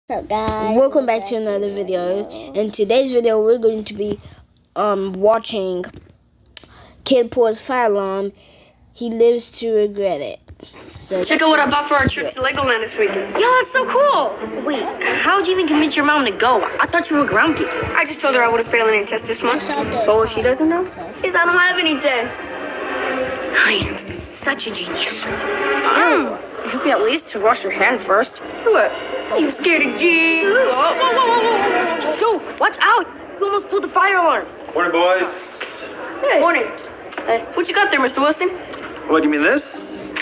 What's up, guys? Welcome back to another video. In today's video, we're going to be watching Kid Pulls Fire Alarm. He lives to regret it. So check out what I bought for our trip to Legoland this weekend. Yo, that's so cool. Wait, how'd you even convince your mom to go? I thought you were grounded. I just told her I wouldn't fail any test this month. But what she doesn't know is I don't have any tests. I am such a genius. You could at least to wash your hand first. What? You scared of G? Yo, watch out. You almost pulled the fire alarm. Morning, boys. Hey. Morning. Hey, what you got there, Mr. Wilson? What, you mean this?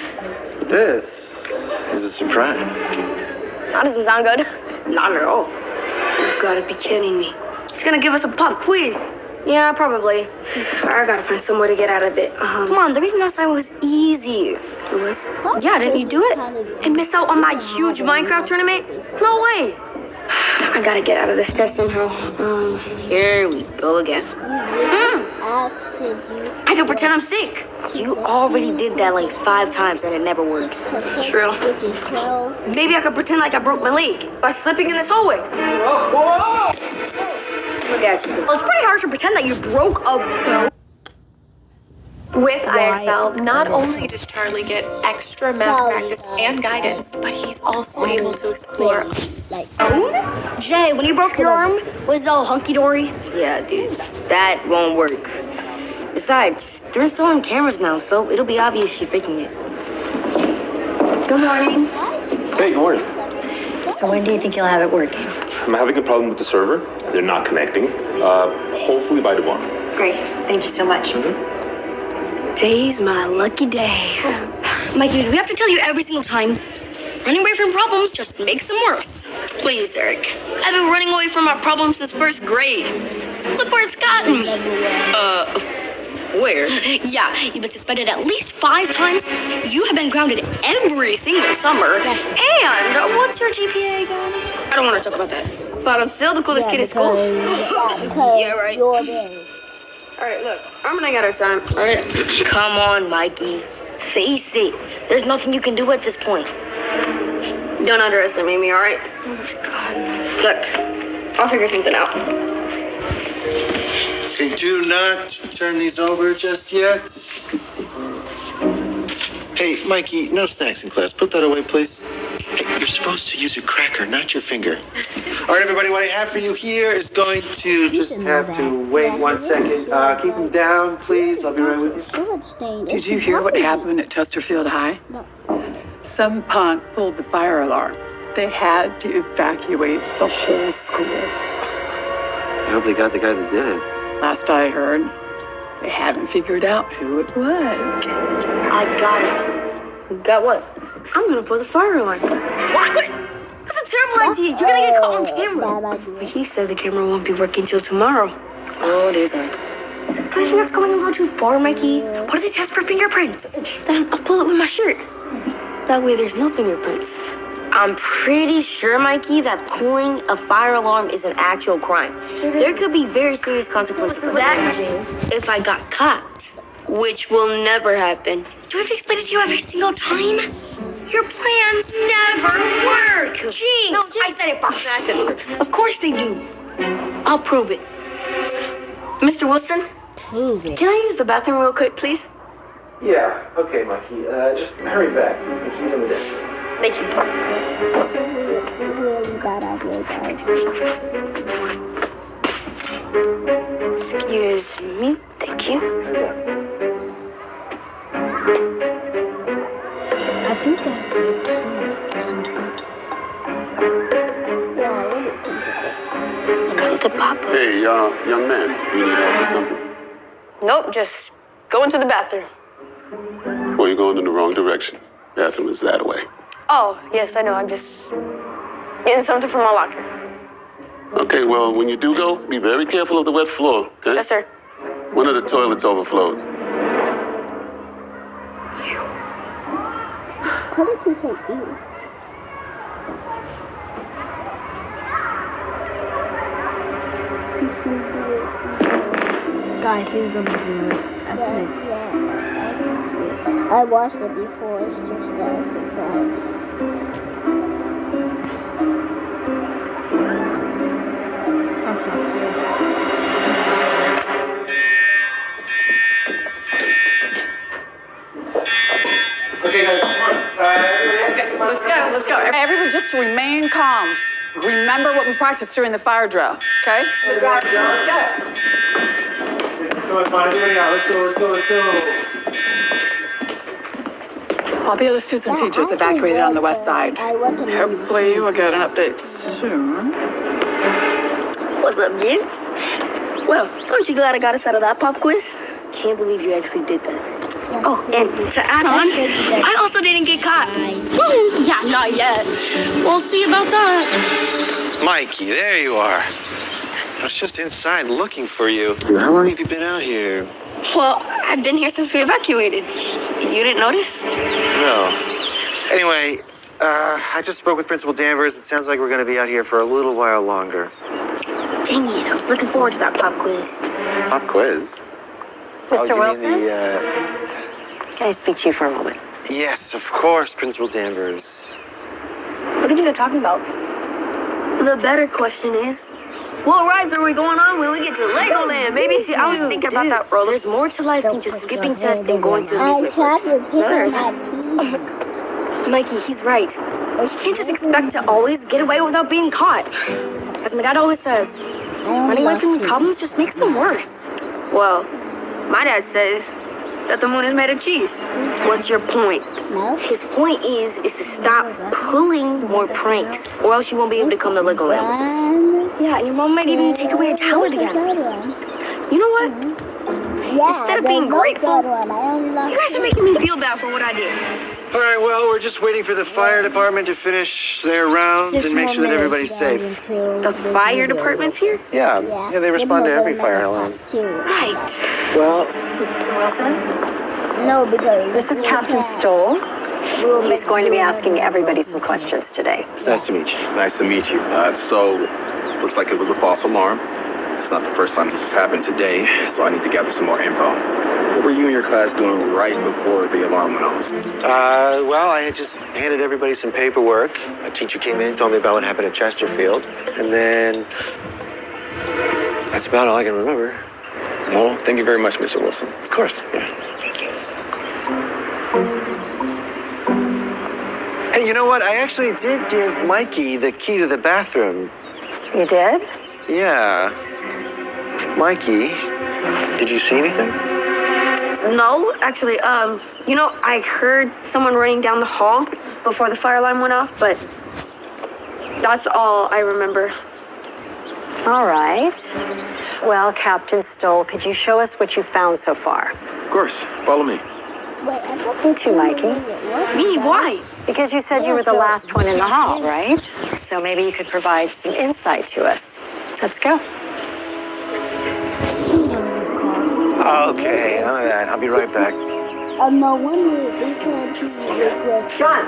This is a surprise. That doesn't sound good. Not at all. You gotta be kidding me. He's gonna give us a pop quiz. Yeah, probably. I gotta find some way to get out of it. Come on, the reading last time was easy. It was? Yeah, didn't you do it? And miss out on my huge Minecraft tournament? No way. I gotta get out of this test somehow. Here we go again. I can pretend I'm sick. You already did that like 5 times and it never works. True. Maybe I could pretend like I broke my leg by slipping in this hallway. Look at you. Well, it's pretty hard to pretend that you broke a... With IXL, not only does Charlie get extra math practice and guidance, but he's also able to explore. Jay, when you broke your arm, was it all hunky-dory? yeah, dude, that won't work. Besides, they're installing cameras now, so it'll be obvious she's faking it. Good morning. Hey, good morning. So when do you think you'll have it working? I'm having a problem with the server. They're not connecting. Hopefully by tomorrow. Great, thank you so much. Today's my lucky day. Mikey, do we have to tell you every single time? Running away from problems just makes them worse. Please, Derek. I've been running away from my problems since 1st grade. Look where it's gotten me. Where? Yeah, you've been suspended at least 5 times. You have been grounded every single summer. And what's your GPA again? I don't want to talk about that. But I'm still the coolest kid in school. Yeah, right. All right, look, I'm running out of time. All right. Come on, Mikey. Face it. There's nothing you can do at this point. Don't underestimate me, all right? Look, I'll figure something out. Hey, do not turn these over just yet. Hey, Mikey, no snacks in class. Put that away, please. Hey, you're supposed to use your cracker, not your finger. All right, everybody, what I have for you here is going to just have to wait 1 second. Keep them down, please. I'll be right with you. Did you hear what happened at Chesterfield High? No. Some punk pulled the fire alarm. They had to evacuate the whole school. I hope they got the guy that did it. Last I heard, they haven't figured out who it was. I got it. Got what? I'm gonna put the fire alarm. What? That's a terrible idea. You're gonna get caught on camera. But he said the camera won't be working till tomorrow. Oh, dear God. But I think that's going a little too far, Mikey. What if they test for fingerprints? Then I'll pull it with my shirt. That way there's no fingerprints. I'm pretty sure, Mikey, that pulling a fire alarm is an actual crime. There could be very serious consequences. That's if I got caught, which will never happen. Do we have to explain it to you every single time? Your plans never work. Jinx. No, I said it first. I said it first. Of course they do. I'll prove it. Mr. Wilson, Prove it. can I use the bathroom real quick, please? Yeah, okay, Mikey. Just hurry back. He's on the desk. Thank you. Really bad idea, guys. Excuse me. Thank you. I think that's the Come to Papa. Hey, young man. You need help with something? Nope, just go into the bathroom. Well, you're going in the wrong direction. Bathroom is that way. Oh, yes, I know. I'm just getting something from my locker. Okay, well, when you do go, be very careful of the wet floor, okay? Yes, sir. One of the toilets overflowed. What did you say? Ew. Guys, he's gonna do it. I watched it before. It's just a surprise. Just remain calm. Remember what we practiced during the fire drill, okay? Let's go. Let's go. All the other students and teachers evacuated on the west side. I want to Hopefully we'll get an update soon. What's up, kids? Well, aren't you glad I got us out of that pop quiz? Can't believe you actually did that. Oh, and to add on, I also didn't get caught. Yeah, not yet. We'll see about that. Mikey, there you are. I was just inside looking for you. How long have you been out here? Well, I've been here since we evacuated. You didn't notice? No. Anyway, I just spoke with Principal Danvers. It sounds like we're going to be out here for a little while longer. Dang it, I was looking forward to that pop quiz. Pop quiz? Mr. You Wilson? mean Can I speak to you for a moment? yes, of course, Principal Danvers. What are you guys talking about? The better question is, what rides are we going on when we get to Legoland? Maybe see, I was thinking about that roller. There's more to life than just skipping tests and going to I amusement tried parks. to pick No, there up isn't. my teeth. Mikey, he's right. You can't just expect to always get away without being caught. As my dad always says, running away from problems just makes them worse. Well, my dad says that the moon is made of cheese. What's your point? No. His point is to stop pulling more pranks, or else you won't be able to come to Legoland with us. Yeah, and your mom might even take away your talent again. You know what? Yeah, Instead of being grateful, you you guys are making me feel bad for what I did. All right, well, we're just waiting for the fire department to finish their rounds and make sure that everybody's safe. The fire department's here? Yeah, they respond to every fire alarm. Right. Well, Wilson? No, because This is Captain Stoll. He's going to be asking everybody some questions today. it's nice to meet you. Nice to meet you. So, looks like it was a false alarm. It's not the first time this has happened today, so I need to gather some more info. What were you and your class doing right before the alarm went off? Well, I had just handed everybody some paperwork. A teacher came in, told me about what happened at Chesterfield, and then that's about all I can remember. Well, thank you very much, Mr. Wilson. Of course, yeah. Hey, you know what? I actually did give Mikey the key to the bathroom. You did? Yeah. Mikey, did you see anything? No, actually, I heard someone running down the hall before the fire alarm went off, but that's all I remember. All right. Well, Captain Stoll, could you show us what you found so far? Of course. Follow me. You too, Mikey. Me? Why? Because you said you were the last one in the hall, right? So maybe you could provide some insight to us. Let's go. Okay, none of that. I'll be right back. no wonder they can't just John!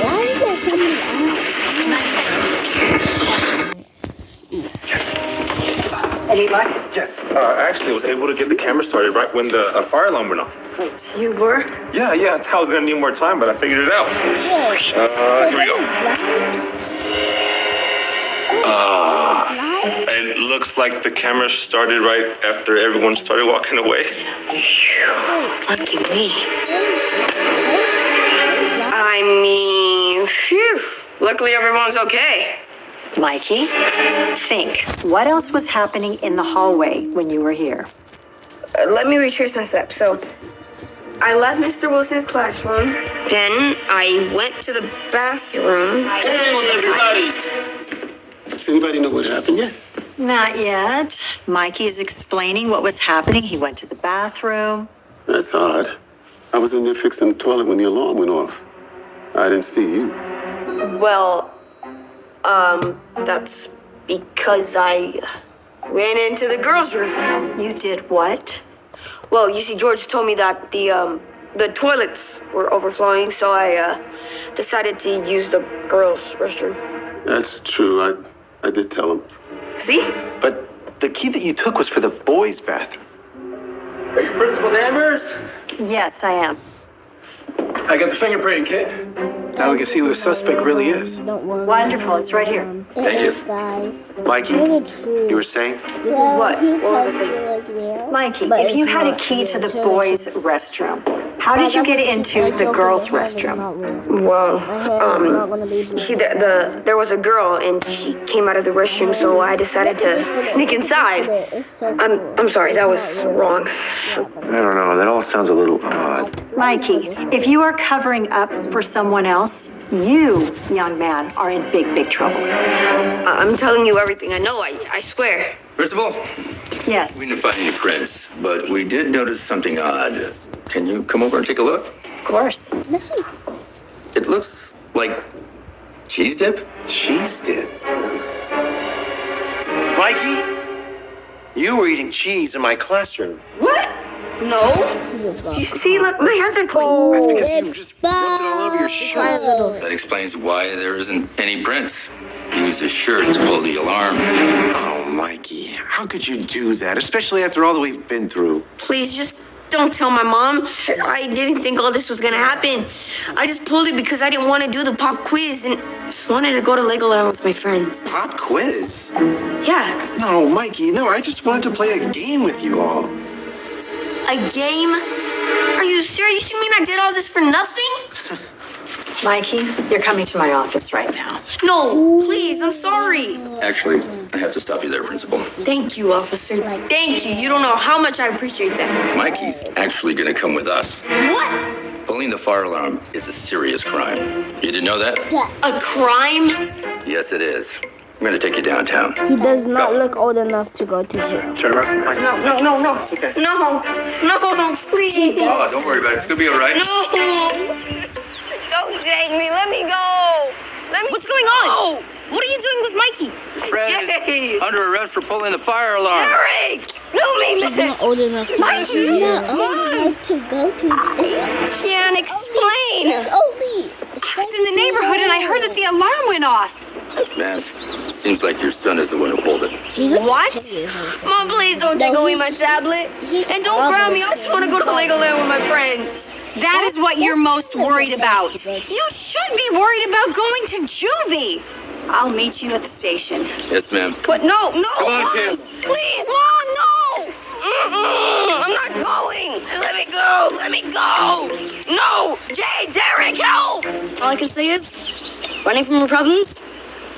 Why is there something Any luck? Yes. I actually was able to get the camera started right when the fire alarm went off. Great. You were? Yeah. I thought I was gonna need more time, but I figured it out. Here we go. It looks like the camera started right after everyone started walking away. Lucky me. I mean, phew. Luckily everyone's okay. Mikey, think. What else was happening in the hallway when you were here? Let me retrace my steps. So, I left Mr. Wilson's classroom. Then I went to the bathroom. Hey, everybody! Does anybody know what happened yet? Not yet. Mikey is explaining what was happening. He went to the bathroom. That's odd. I was in there fixing the toilet when the alarm went off. I didn't see you. Well, that's because I ran into the girls' room. You did what? Well, you see, George told me that the toilets were overflowing, so I decided to use the girls' restroom. That's true. I did tell him. See? But the key that you took was for the boys' bathroom. Are you Principal Danvers? Yes, I am. I got the fingerprint kit. Now we can see who the suspect really is. Don't worry. Wonderful. It's right here. Thank you. Guys. Mikey, you were saying? What? What was I saying? Mikey, if you had a key to the boys' restroom, How did you get into the girls' restroom? Well, you see, there was a girl and she came out of the restroom, so I decided to sneak inside. I'm sorry, that was wrong. I don't know. That all sounds a little odd. Mikey, if you are covering up for someone else, you, young man, are in big, big trouble. I'm telling you everything I know, I swear. Principal, Yes. we didn't find any prints, but we did notice something odd. Can you come over and take a look? Of course. It looks like cheese dip. Cheese dip. Mikey, you were eating cheese in my classroom. What? No. You see, look, my hands are clean. That's because you just rubbed it all over your shirt. That explains why there isn't any prints. He used his shirt to pull the alarm. Oh, Mikey, how could you do that? Especially after all that we've been through. Please, just don't tell my mom. I didn't think all this was gonna happen. I just pulled it because I didn't want to do the pop quiz and just wanted to go to Legoland with my friends. Pop quiz? Yeah. No, Mikey, no, I just wanted to play a game with you all. A game? Are you serious? You mean I did all this for nothing? Mikey, you're coming to my office right now. No, please, I'm sorry. Actually, I have to stop you there, Principal. Thank you, officer. Thank you. You don't know how much I appreciate that. Mikey's actually going to come with us. What? Pulling the fire alarm is a serious crime. You didn't know that? A crime? Yes, it is. I'm going to take you downtown. He does not look old enough to go to jail. Turn around. No. It's okay. No, please. Oh, don't worry about it. It's going to be all right. No. Don't take me. Let me go. What's going on? What are you doing with Mikey? Fred is under arrest for pulling the fire alarm. Eric! No, me, He's not old enough to go to jail. Can't explain. It's only. I was in the neighborhood and I heard that the alarm went off. Man, seems like your son is the one who pulled it. What? Mom, please don't take away my tablet. And don't ground me. I just want to go to Legoland with my friends. That is what you're most worried about. You should be worried about going to juvie. I'll meet you at the station. Yes, ma'am. But no. Come on, Mom, kids. please, Mom, no. I'm not going. Let me go. No. Jay, Derek, help. All I can say is, running from your problems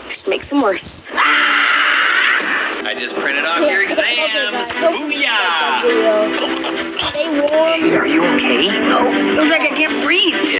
just makes them worse. I just printed off your exams. Booyah! Stay warm. Are you okay? No, feels like I can't breathe.